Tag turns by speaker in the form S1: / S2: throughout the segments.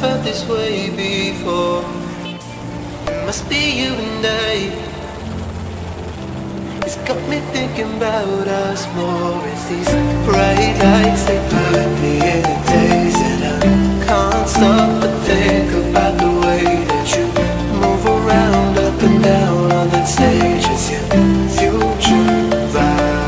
S1: felt this way before. It must be you and I. It's got me thinking about us more. It's these bright lights, they put me in a daze, and I can't stop but think about the way that you move around, up and down on that stage. It's your future vibes.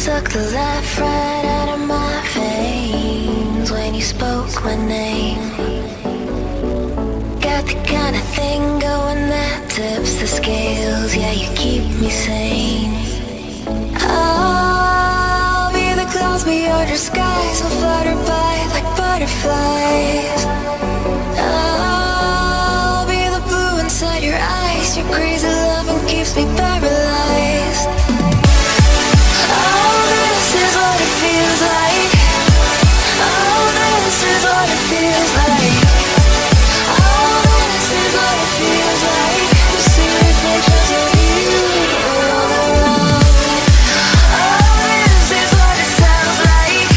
S2: Suck the life right out of my veins when you spoke my name. Got the kind of thing going that tips the scales. Yeah, you keep me sane. I'll be the clouds beyond your skies. I'll flutter by like butterflies. I'll be the blue inside your eyes. Your crazy loving keeps me paralyzed. Oh, this is what it feels like. Oh, this is what it feels like. Oh, this is what it feels like to see reflections of you all around. Oh, this is what it sounds like.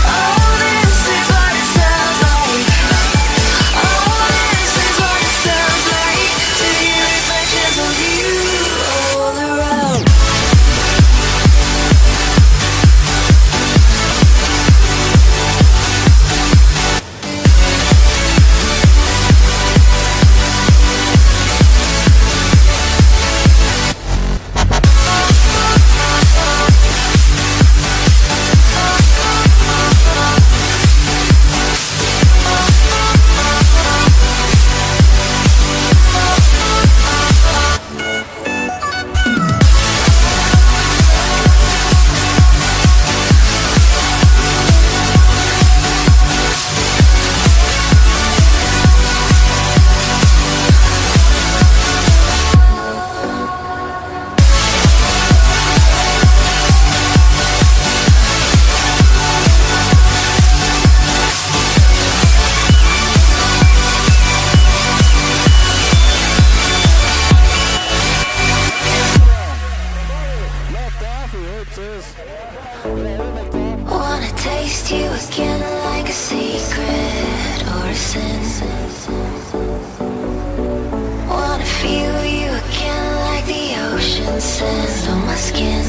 S2: Oh, this is what it sounds like. Oh, this is what it sounds like to hear reflections of you all around. Wanna taste you again like a secret or a sin. Wanna feel you again like the ocean sand on my skin.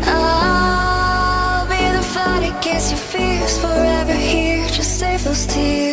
S2: I'll be the fight against your fears, forever here, just save those tears.